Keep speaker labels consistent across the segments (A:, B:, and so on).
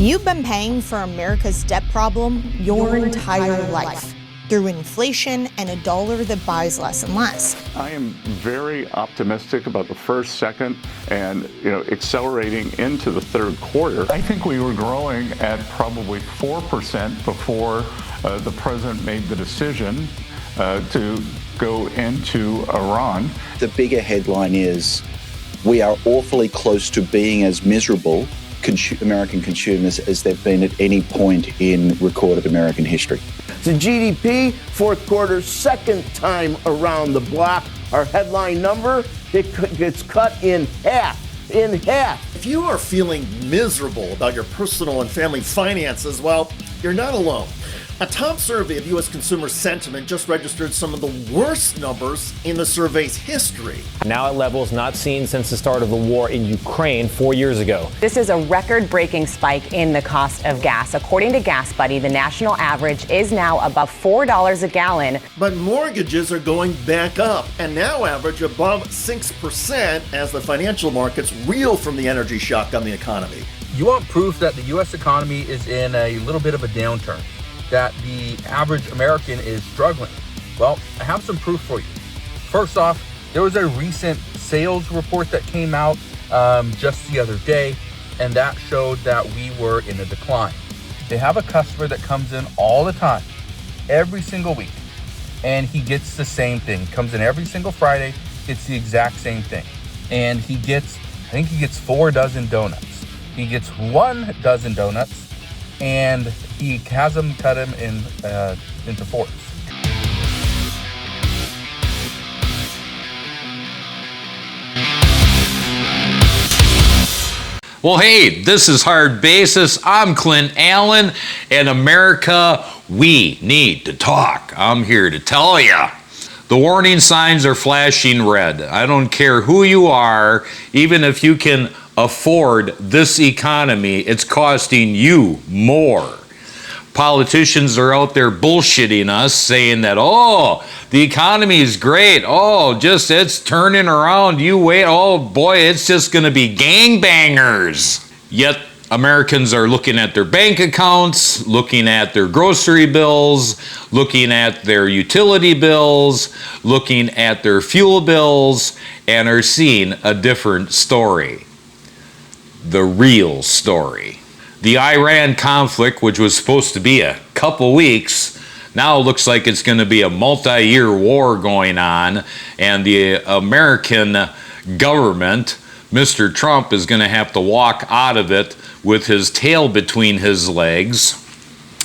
A: You've been paying for America's debt problem your entire life through inflation and a dollar that buys less and less.
B: I am very optimistic about the first, second, and accelerating into the third quarter. I think we were growing at probably 4% before the president made the decision to go into Iran.
C: The bigger headline is we are awfully close to being as miserable American consumers as they've been at any point in recorded American history.
D: The GDP, fourth quarter, second time around the block. Our headline number, it gets cut in half.
E: If you are feeling miserable about your personal and family finances, well, you're not alone. A top survey of U.S. consumer sentiment just registered some of the worst numbers in the survey's history.
F: Now at levels not seen since the start of the war in Ukraine 4 years ago.
G: This is a record-breaking spike in the cost of gas. According to Gas Buddy, the national average is now above $4 a gallon.
E: But mortgages are going back up and now average above 6% as the financial markets reel from the energy shock on the economy.
H: You want proof that the U.S. economy is in a little bit of a downturn, that the average American is struggling? Well, I have some proof for you. First off, there was a recent sales report that came out just the other day, and that showed that we were in a decline. They have a customer that comes in all the time, every single week, and he gets the same thing. Comes in every single Friday, gets the exact same thing. And I think he gets 4 dozen donuts. He gets 1 dozen donuts, and he has them cut him into 4s.
I: Well, hey, this is Hard Basis. I'm Clint Allen, and America, we need to talk. I'm here to tell you. The warning signs are flashing red. I don't care who you are, even if you can afford this economy, it's costing you more. Politicians are out there bullshitting us, saying that, oh, the economy is great. Oh, it's turning around. You wait. Oh, boy, it's just going to be gangbangers. Yet Americans are looking at their bank accounts, looking at their grocery bills, looking at their utility bills, looking at their fuel bills, and are seeing a different story. The real story. The Iran conflict, which was supposed to be a couple weeks, now looks like it's going to be a multi-year war going on, and the American government, Mr. Trump, is going to have to walk out of it with his tail between his legs.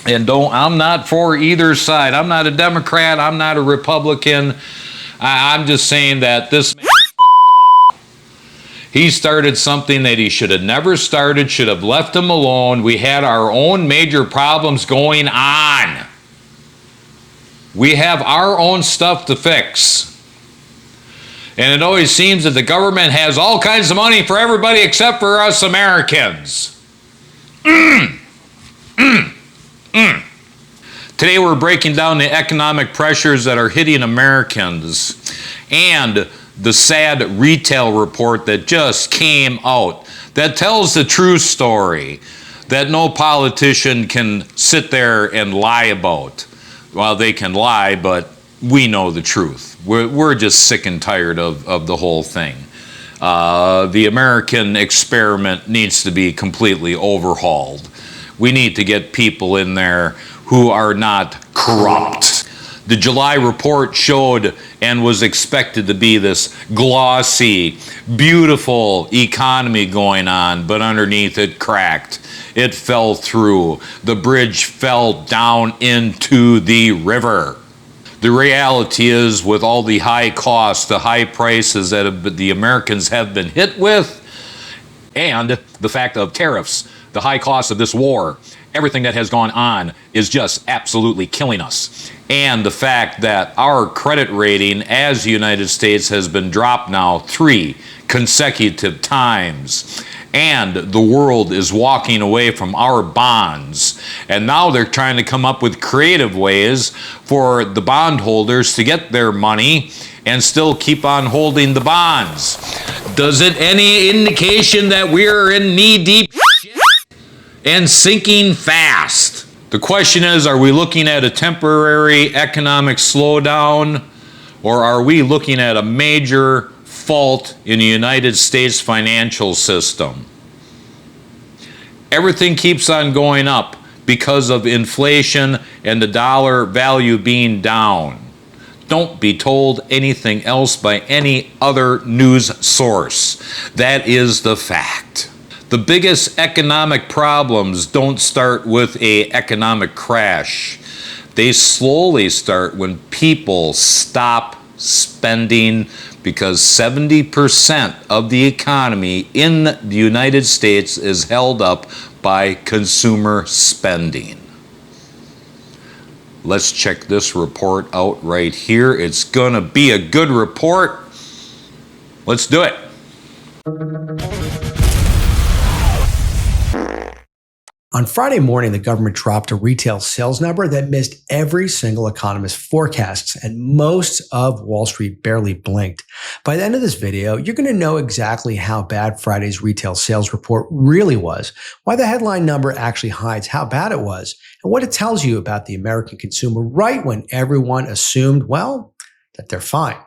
I: And I'm not for either side. I'm not a Democrat. I'm not a Republican. I'm just saying that this man he started something that he should have never started, should have left him alone. We had our own major problems going on. We have our own stuff to fix. And it always seems that the government has all kinds of money for everybody except for us Americans. Today we're breaking down the economic pressures that are hitting Americans and the sad retail report that just came out that tells the true story that no politician can sit there and lie about. Well, they can lie, but we know the truth. We're just sick and tired of the whole thing. The American experiment needs to be completely overhauled. We need to get people in there who are not corrupt. The July report showed and was expected to be this glossy, beautiful economy going on, but underneath it cracked. It fell through. The bridge fell down into the river. The reality is, with all the high costs, the high prices that the Americans have been hit with, and the fact of tariffs, the high cost of this war, everything that has gone on is just absolutely killing us. And the fact that our credit rating as the United States has been dropped now 3 consecutive times. And the world is walking away from our bonds. And now they're trying to come up with creative ways for the bondholders to get their money and still keep on holding the bonds. Does it any indication that we're in knee-deep shit? and sinking fast. The question is, are we looking at a temporary economic slowdown, or are we looking at a major fault in the United States financial system? Everything keeps on going up because of inflation and the dollar value being down. Don't be told anything else by any other news source. That is the fact. The biggest economic problems don't start with an economic crash. They slowly start when people stop spending, because 70% of the economy in the United States is held up by consumer spending. Let's check this report out right here. It's gonna be a good report. Let's do it.
J: On Friday morning, the government dropped a retail sales number that missed every single economist's forecasts, and most of Wall Street barely blinked. By the end of this video, you're going to know exactly how bad Friday's retail sales report really was, why the headline number actually hides how bad it was, and what it tells you about the American consumer right when everyone assumed, well, that they're fine.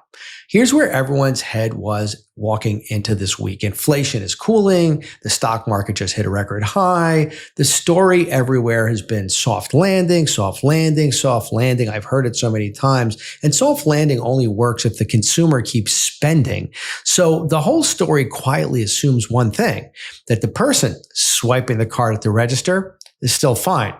J: Here's where everyone's head was walking into this week. Inflation is cooling. The stock market just hit a record high. The story everywhere has been soft landing, soft landing, soft landing. I've heard it so many times. And soft landing only works if the consumer keeps spending. So the whole story quietly assumes one thing, that the person swiping the card at the register is still fine.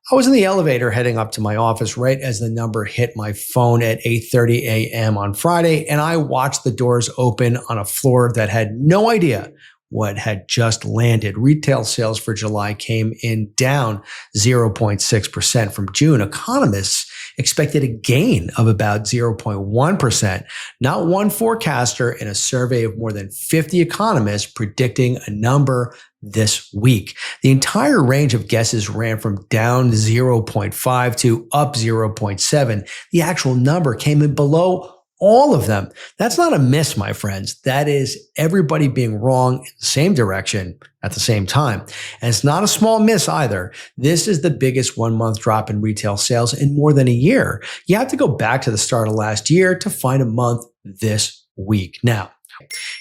J: I was in the elevator heading up to my office right as the number hit my phone at 8:30 a.m. on Friday, and I watched the doors open on a floor that had no idea what had just landed. Retail sales for July came in down 0.6% from June. Economists expected a gain of about 0.1%. Not one forecaster in a survey of more than 50 economists predicting a number this week. The entire range of guesses ran from down 0.5 to up 0.7. The actual number came in below all of them. That's not a miss, my friends. That is everybody being wrong in the same direction at the same time. And it's not a small miss either. This is the biggest 1 month drop in retail sales in more than a year. You have to go back to the start of last year to find a month this week. Now,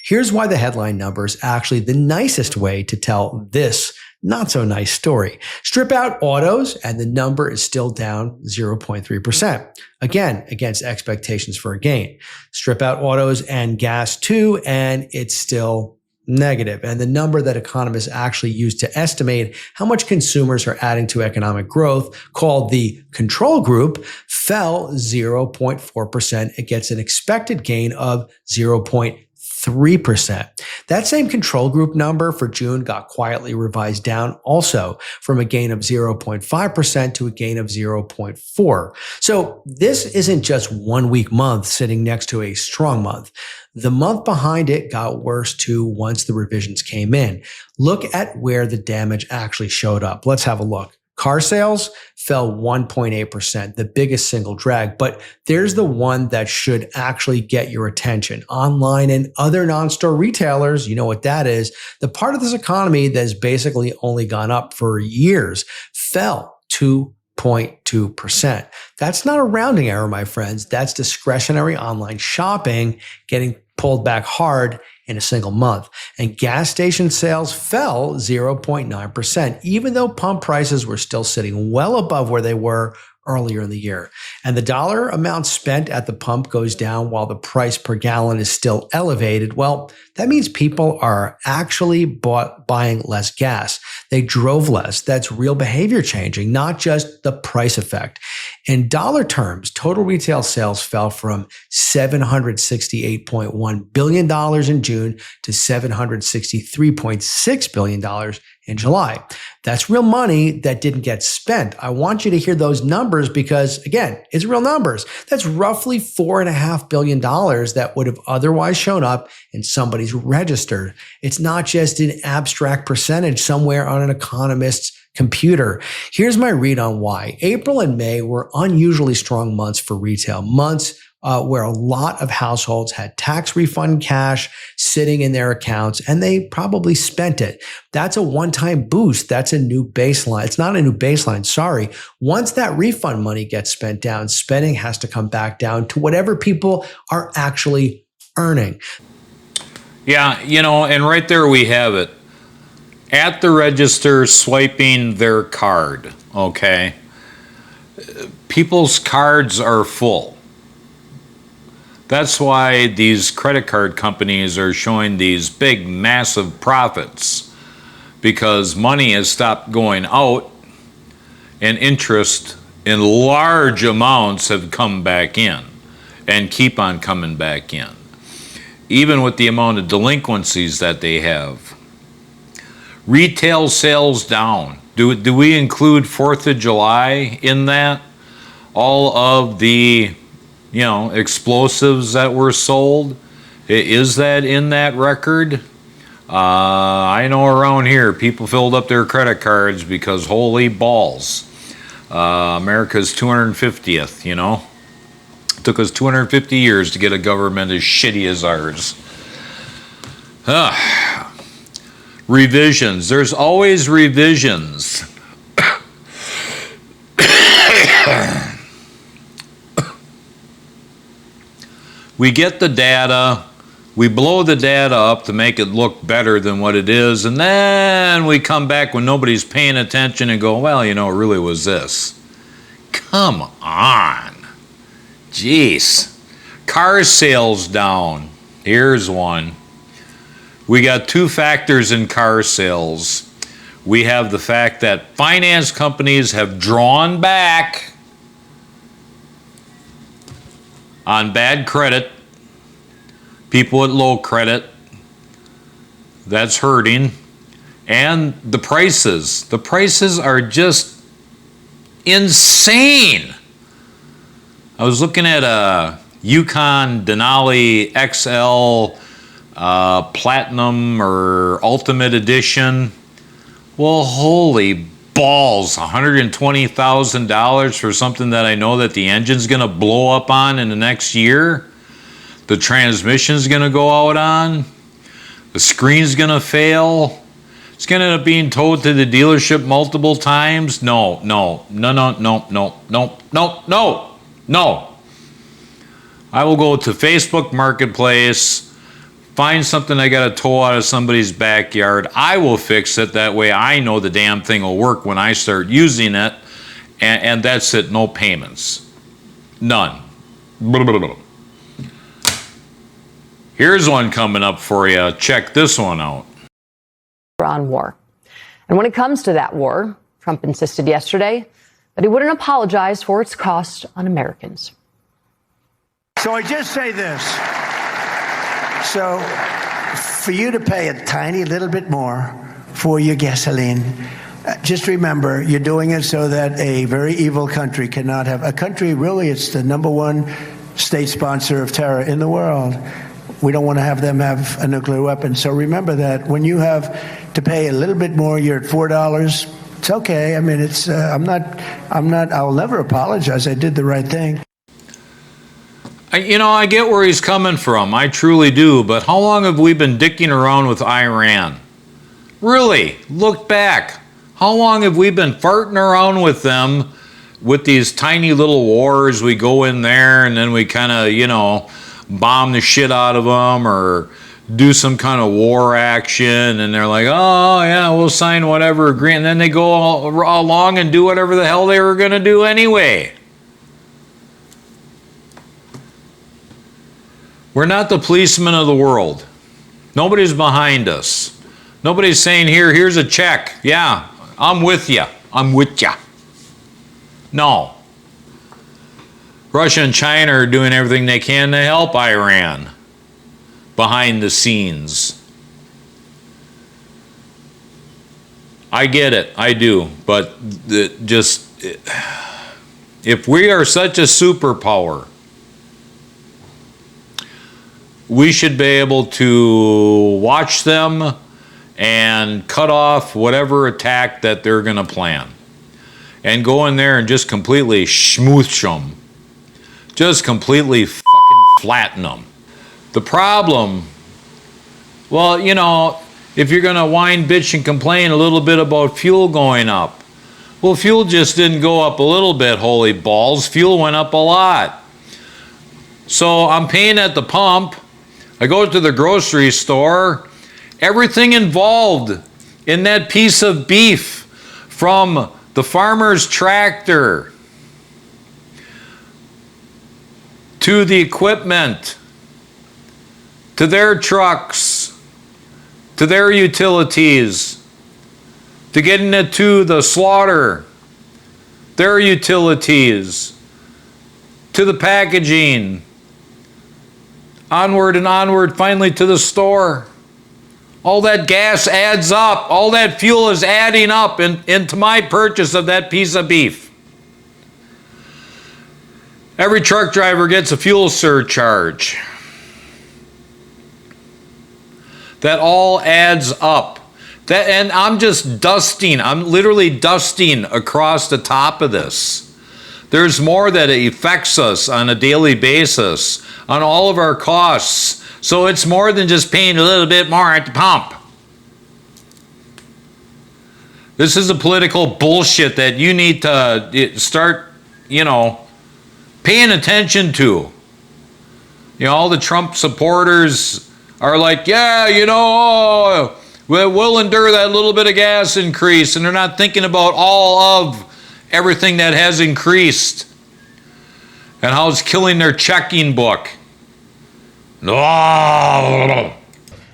J: here's why the headline number is actually the nicest way to tell this not so nice story. Strip out autos and the number is still down 0.3%. Again, against expectations for a gain. Strip out autos and gas too, and it's still negative. And the number that economists actually use to estimate how much consumers are adding to economic growth, called the control group, fell 0.4% against an expected gain of 0.3%. That same control group number for June got quietly revised down also from a gain of 0.5% to a gain of 0.4%. So this isn't just 1 weak month sitting next to a strong month. The month behind it got worse too once the revisions came in. Look at where the damage actually showed up. Let's have a look. Car sales fell 1.8%, the biggest single drag, but there's the one that should actually get your attention. Online and other non-store retailers, you know what that is. The part of this economy that has basically only gone up for years fell 2.2%. That's not a rounding error, my friends. That's discretionary online shopping getting pulled back hard in a single month. And gas station sales fell 0.9%, even though pump prices were still sitting well above where they were earlier in the year. And the dollar amount spent at the pump goes down while the price per gallon is still elevated. Well, that means people are actually buying less gas. They drove less. That's real behavior changing, not just the price effect. In dollar terms, total retail sales fell from $768.1 billion in June to $763.6 billion in July. That's real money that didn't get spent. I want you to hear those numbers because, again, it's real numbers. That's roughly $4.5 billion that would have otherwise shown up in somebody's register. It's not just an abstract percentage somewhere on an economist's computer. Here's my read on why. April and May were unusually strong months for retail, months where a lot of households had tax refund cash sitting in their accounts, and they probably spent it. That's a one-time boost. That's a new baseline. It's not a new baseline, sorry. Once that refund money gets spent down, spending has to come back down to whatever people are actually earning.
I: Yeah, and right there we have it. At the register, swiping their card, okay? People's cards are full. That's why these credit card companies are showing these big, massive profits, because money has stopped going out and interest in large amounts have come back in and keep on coming back in, even with the amount of delinquencies that they have. Retail sales down. Do we include 4th of July in that? All of the, explosives that were sold? Is that in that record? I know around here people filled up their credit cards because holy balls. America's 250th, It took us 250 years to get a government as shitty as ours. Revisions. There's always revisions. We get the data, we blow the data up to make it look better than what it is, and then we come back when nobody's paying attention and go, well, it really was this. Come on. Jeez. Car sales down. Here's one. We got two factors in car sales. We have the fact that finance companies have drawn back on bad credit, people with low credit, that's hurting. And the prices are just insane. I was looking at a Yukon Denali XL Platinum or Ultimate Edition. Well, holy balls, $120,000 for something that I know that the engine's going to blow up on in the next year. The transmission's going to go out on. The screen's going to fail. It's going to end up being towed to the dealership multiple times. No. I will go to Facebook Marketplace, find something I got to tow out of somebody's backyard. I will fix it. That way I know the damn thing will work when I start using it. And that's it. No payments. None. Here's one coming up for you. Check this one out.
K: On war. And when it comes to that war, Trump insisted yesterday that he wouldn't apologize for its cost on Americans.
L: So I just say this. So for you to pay a tiny little bit more for your gasoline, just remember you're doing it so that a very evil country cannot have a country. Really, it's the #1 state sponsor of terror in the world. We don't want to have them have a nuclear weapon. So remember that when you have to pay a little bit more, you're at $4. It's okay. I mean, it's I'll never apologize. I did the right thing.
I: I get where he's coming from. I truly do. But how long have we been dicking around with Iran? Really, look back. How long have we been farting around with them with these tiny little wars? We go in there and then we kind of, bomb the shit out of them or do some kind of war action, and they're like, oh yeah, we'll sign whatever agreement, and then they go along and do whatever the hell they were going to do anyway. We're not the policemen of the world. Nobody's behind us. Nobody's saying, here's a check. Yeah, I'm with you. I'm with you. No. Russia and China are doing everything they can to help Iran behind the scenes. I get it. I do. But if we are such a superpower, we should be able to watch them and cut off whatever attack that they're going to plan. And go in there and just completely schmoosh them. Just completely fuck flatten them. The problem, well, you know, if you're going to whine, bitch, and complain a little bit about fuel going up, well, fuel just didn't go up a little bit, holy balls. Fuel went up a lot. So I'm paying at the pump. I go to the grocery store. Everything involved in that piece of beef, from the farmer's tractor to the equipment, to their trucks, to their utilities, to getting it to the slaughter, their utilities, to the packaging, onward and onward, finally to the store. All that gas adds up. All that fuel is adding up into my purchase of that piece of beef. Every truck driver gets a fuel surcharge. That all adds up. And I'm just dusting. I'm literally dusting across the top of this. There's more that affects us on a daily basis, on all of our costs. So it's more than just paying a little bit more at the pump. This is a political bullshit that you need to start, you know, paying attention to. You know, all the Trump supporters are like, yeah, you know, we'll endure that little bit of gas increase, and they're not thinking about all of everything that has increased and how it's killing their checking book.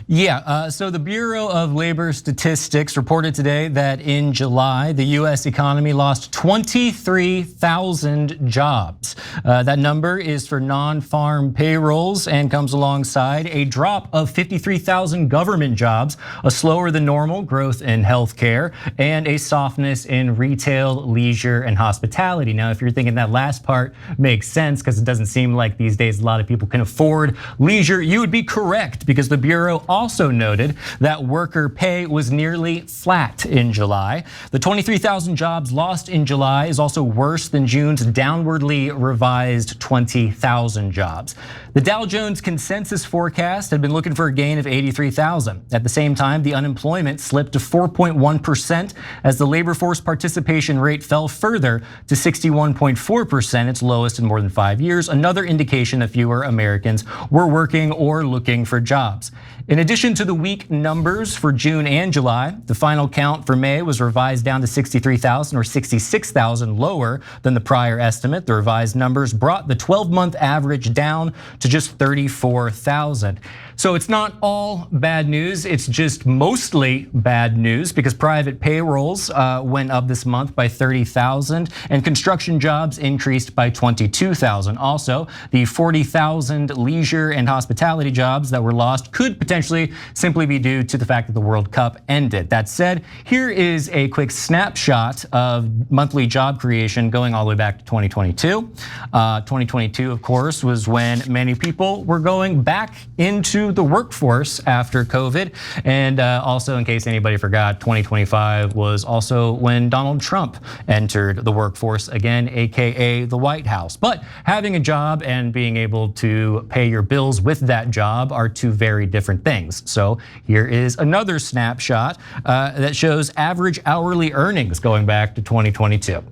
M: Yeah, so the Bureau of Labor Statistics reported today that in July, the U.S. economy lost 23,000 jobs. That number is for non-farm payrolls and comes alongside a drop of 53,000 government jobs, a slower than normal growth in healthcare, and a softness in retail, leisure, and hospitality. Now, if you're thinking that last part makes sense because it doesn't seem like these days a lot of people can afford leisure, you would be correct, because the Bureau also noted that worker pay was nearly flat in July. The 23,000 jobs lost in July is also worse than June's downwardly revised 20,000 jobs. The Dow Jones consensus forecast had been looking for a gain of 83,000. At the same time, the unemployment slipped to 4.1% as the labor force participation rate fell further to 61.4%, its lowest in more than 5 years, another indication that fewer Americans were working or looking for jobs. In addition to the weak numbers for June and July, the final count for May was revised down to 63,000 or 66,000 lower than the prior estimate. The revised numbers brought the 12-month average down to just 34,000. So it's not all bad news, it's just mostly bad news, because private payrolls went up this month by 30,000 and construction jobs increased by 22,000. Also, the 40,000 leisure and hospitality jobs that were lost could potentially simply be due to the fact that the World Cup ended. That said, here is a quick snapshot of monthly job creation going all the way back to 2022. 2022, of course, was when many people were going back into the workforce after COVID. And also, in case anybody forgot, 2025 was also when Donald Trump entered the workforce again, AKA the White House. But having a job and being able to pay your bills with that job are two very different things. So here is another snapshot that shows average hourly earnings going back to 2022.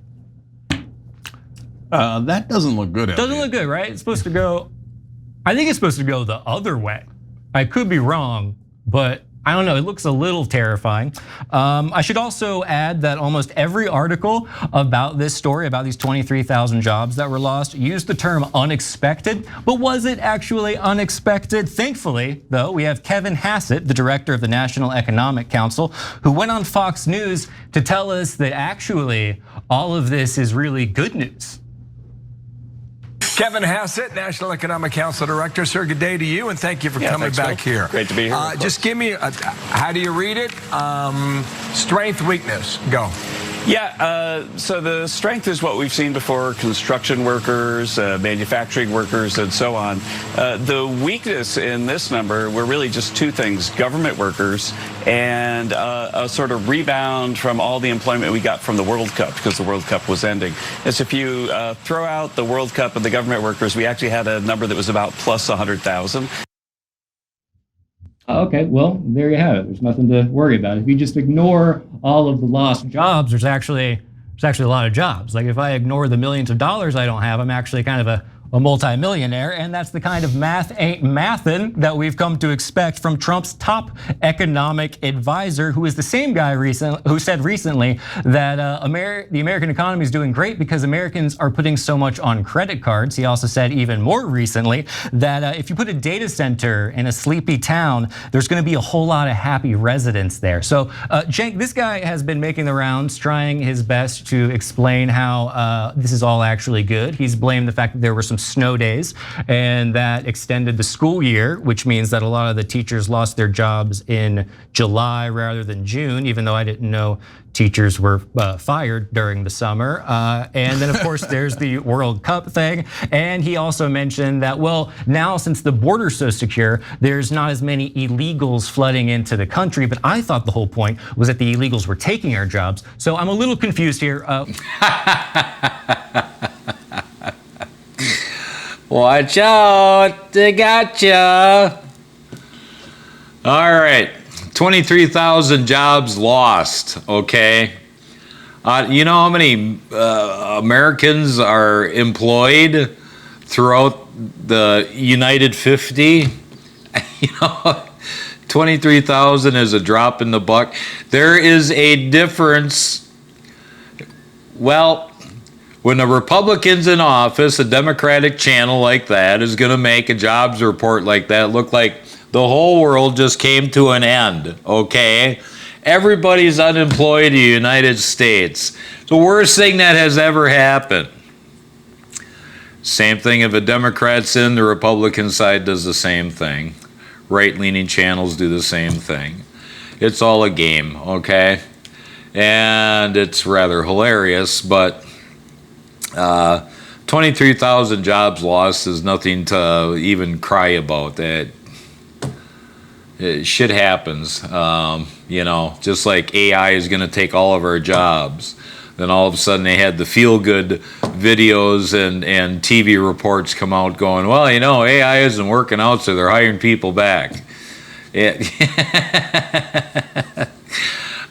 N: That doesn't look good.
M: Doesn't look good, right? It's supposed to go, I think it's supposed to go the other way. I could be wrong, but I don't know, it looks a little terrifying. I should also add that almost every article about this story, about these 23,000 jobs that were lost, used the term unexpected, but was it actually unexpected? Thankfully, though, we have Kevin Hassett, the director of the National Economic Council, who went on Fox News to tell us that actually all of this is really good news.
O: Kevin Hassett, National Economic Council Director. Sir, good day to you, and thank you for coming back here.
P: Great to be here.
O: Just give me, how do you read it? Strength, weakness, go.
N: Yeah, so the strength is what we've seen before: construction workers, manufacturing workers, and so on. The weakness in this number were really just two things: government workers and a sort of rebound from all the employment we got from the World Cup, because the World Cup was ending. And so if you throw out the World Cup and the government workers, we actually had a number that was about plus 100,000.
M: Okay, well, there you have it. There's nothing to worry about. If you just ignore all of the lost jobs, there's actually a lot of jobs. Like if I ignore the millions of dollars I don't have, I'm actually kind of a multimillionaire, and that's the kind of math ain't mathin' that we've come to expect from Trump's top economic advisor, who is the same guy who said recently that the American economy is doing great because Americans are putting so much on credit cards. He also said even more recently that if you put a data center in a sleepy town, there's going to be a whole lot of happy residents there. So Cenk, this guy has been making the rounds, trying his best to explain how this is all actually good. He's blamed the fact that there were some snow days and that extended the school year, which means that a lot of the teachers lost their jobs in July rather than June, even though I didn't know teachers were fired during the summer. And then of course there's the World Cup thing. And he also mentioned that, well, now since the border's so secure, there's not as many illegals flooding into the country. But I thought the whole point was that the illegals were taking our jobs. So I'm a little confused here.
I: Watch out, they gotcha. All right, 23,000 jobs lost, okay? You know how many Americans are employed throughout the United 50? 23,000 is a drop in the buck. There is a difference. Well, when a Republican's in office, a Democratic channel like that is going to make a jobs report like that look like the whole world just came to an end, okay? Everybody's unemployed in the United States. It's the worst thing that has ever happened. Same thing if a Democrat's in, the Republican side does the same thing. Right-leaning channels do the same thing. It's all a game, okay? And it's rather hilarious, but 23,000 jobs lost is nothing to even cry about. That shit happens. Just like AI is going to take all of our jobs. Then all of a sudden they had the feel-good videos and TV reports come out going, well, AI isn't working out, so they're hiring people back.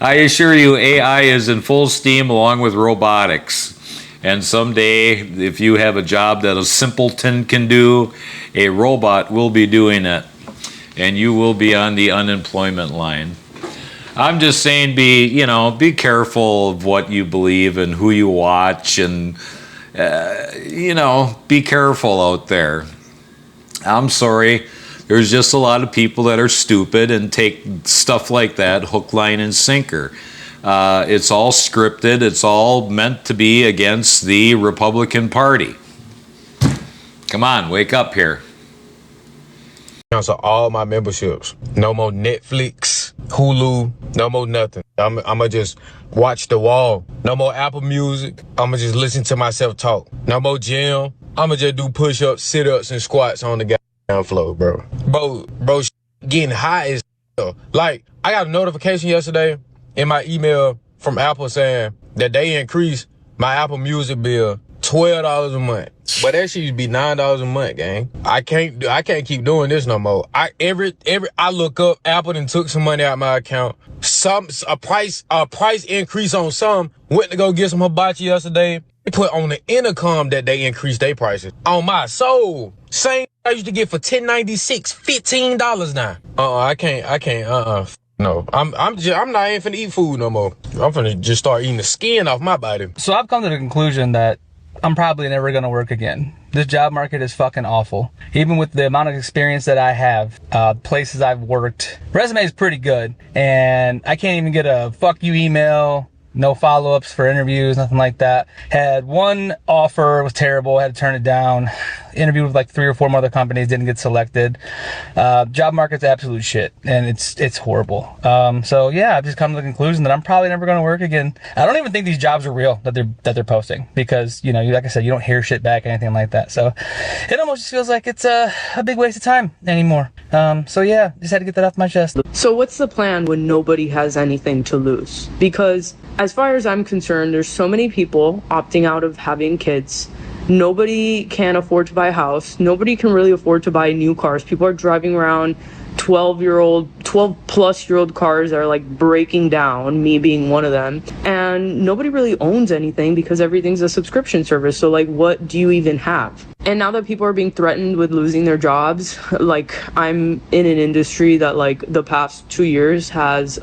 I: I assure you, AI is in full steam along with robotics. And someday, if you have a job that a simpleton can do, a robot will be doing it. And you will be on the unemployment line. I'm just saying, be careful of what you believe and who you watch, and, be careful out there. I'm sorry. There's just a lot of people that are stupid and take stuff like that hook, line, and sinker. It's all scripted. It's all meant to be against the Republican Party. Come on, wake up here.
P: Cancel all my memberships. No more Netflix, Hulu, no more nothing. I'ma just watch The Wall. No more Apple Music. I'ma just listen to myself talk. No more gym. I'ma just do push-ups, sit-ups, and squats on the goddamn floor, bro. Bro, getting hot as hell. Like, I got a notification yesterday in my email from Apple saying that they increased my Apple Music bill $12 a month. But that shit used to be $9 a month, gang. I can't keep doing this no more. I look up, Apple done took some money out of my account. A price increase on some. Went to go get some hibachi yesterday. They put on the intercom that they increased their prices. On my soul. Same I used to get for $10.96, $15 now. I can't. No, I'm not even finna eat food no more. I'm finna just start eating the skin off my body.
Q: So I've come to the conclusion that I'm probably never gonna work again. This job market is fucking awful. Even with the amount of experience that I have, places I've worked, resume is pretty good, and I can't even get a fuck you email No follow-ups for interviews, nothing like that. Had one offer, was terrible, had to turn it down. Interviewed with like 3 or 4 other companies, didn't get selected. Job market's absolute shit, and it's horrible. So yeah, I've just come to the conclusion that I'm probably never going to work again. I don't even think these jobs are real that they're posting, because, you know, like I said, you don't hear shit back, anything like that. So it almost just feels like it's a big waste of time anymore. So yeah, just had to get that off my chest.
R: So what's the plan when nobody has anything to lose? Because as far as I'm concerned, there's so many people opting out of having kids. Nobody can afford to buy a house. Nobody can really afford to buy new cars. People are driving around 12-plus-year-old cars that are like breaking down, me being one of them. And nobody really owns anything because everything's a subscription service. So like, what do you even have? And now that people are being threatened with losing their jobs, like, I'm in an industry that like the past 2 years has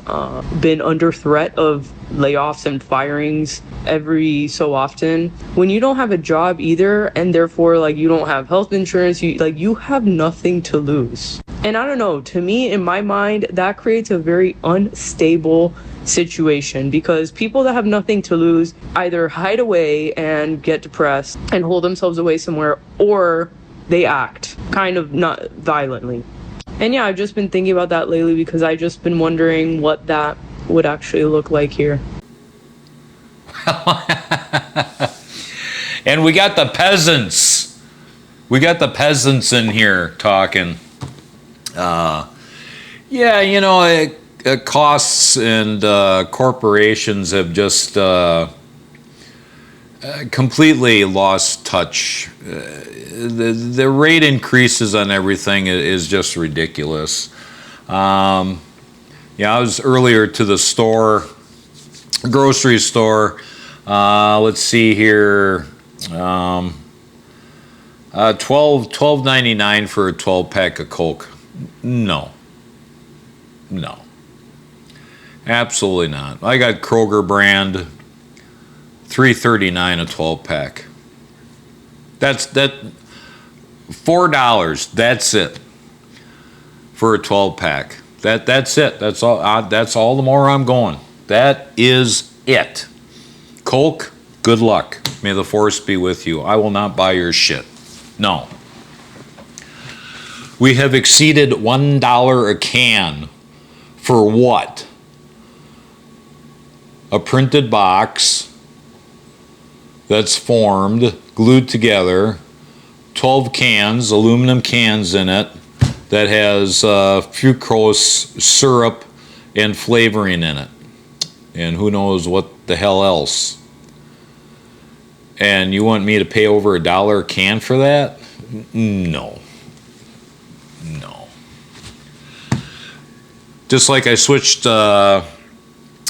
R: been under threat of layoffs and firings every so often. When you don't have a job either, and therefore like you don't have health insurance, you have nothing to lose. And I don't know, to me, in my mind, that creates a very unstable situation, because people that have nothing to lose either hide away and get depressed and hold themselves away somewhere, or they act kind of not violently. And yeah, I've just been thinking about that lately, because I've just been wondering what that would actually look like here.
I: And we got the peasants. We got the peasants in here talking. Yeah, you know, costs and corporations have just completely lost touch. The rate increases on everything is just ridiculous. Yeah, I was earlier to the store, grocery store. Let's see here. $12.99 for a 12-pack of Coke. No. Absolutely not. I got Kroger brand, $3.39 a 12-pack. That's $4. That's it for a 12-pack. That's it. That's all. That's all the more I'm going. That is it. Coke, good luck. May the force be with you. I will not buy your shit. No. We have exceeded $1 a can for what? A printed box that's formed, glued together, 12 cans, aluminum cans in it, that has fructose syrup and flavoring in it. And who knows what the hell else. And you want me to pay over $1 a can for that? No. Just like I switched, I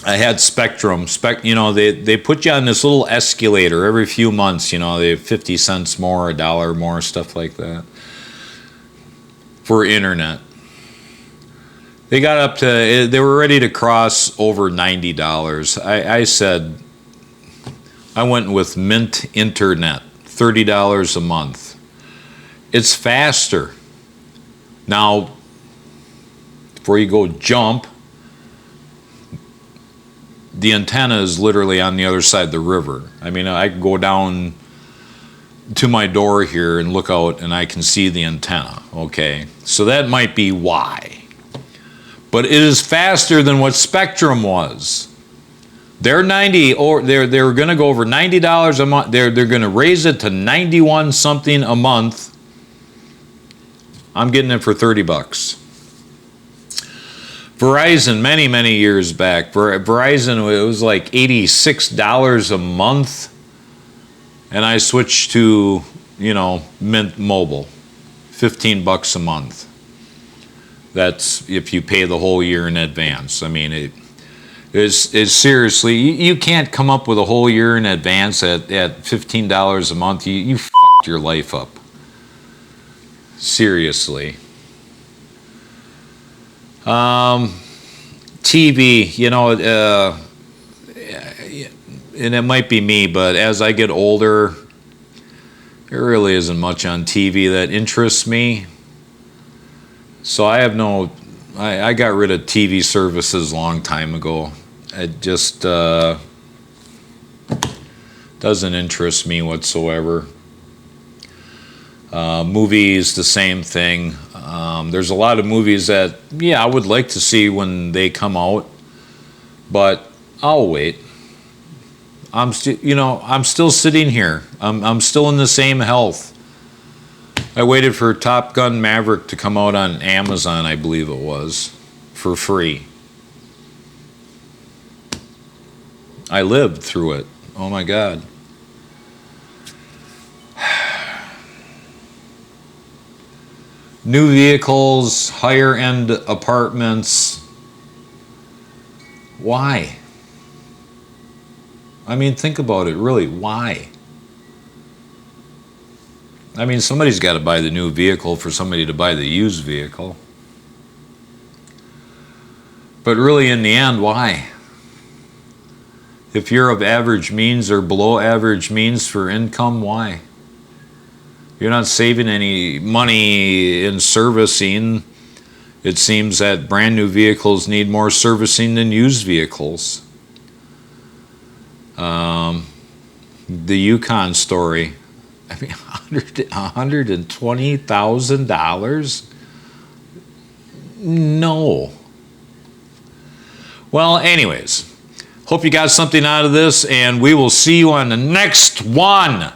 I: had Spectrum. You know, they put you on this little escalator every few months. You know, they have 50 cents more, $1 more, stuff like that for internet. They got up to, they were ready to cross over $90. I said, I went with Mint Internet, $30 a month. It's faster. Now, before you go jump, the antenna is literally on the other side of the river. I mean, I can go down to my door here and look out and I can see the antenna, okay? So that might be why. But it is faster than what Spectrum was. They're they're going to go over $90 a month. They're going to raise it to 91 something a month. I'm getting it for $30. Verizon, many years back, Verizon, it was like $86 a month, and I switched to, you know, Mint Mobile, $15 a month. That's if you pay the whole year in advance. I mean, it's seriously, you can't come up with a whole year in advance at $15 a month. You fucked your life up. Seriously. TV, you know, and it might be me, but as I get older, there really isn't much on TV that interests me. So I got rid of TV services a long time ago. I just, Doesn't interest me whatsoever. Movies, the same thing. There's a lot of movies that, yeah, I would like to see when they come out, but I'll wait. I'm still sitting here. I'm still in the same health. I waited for Top Gun Maverick to come out on Amazon, I believe it was, for free. I lived through it. Oh my God. New vehicles, higher end apartments. Why? I mean, think about it, really, why? I mean, somebody's got to buy the new vehicle for somebody to buy the used vehicle. But really, in the end, why? If you're of average means or below average means for income, why? You're not saving any money in servicing. It seems that brand new vehicles need more servicing than used vehicles. The Yukon story. I mean, $120,000? No. Well, anyways, hope you got something out of this, and we will see you on the next one.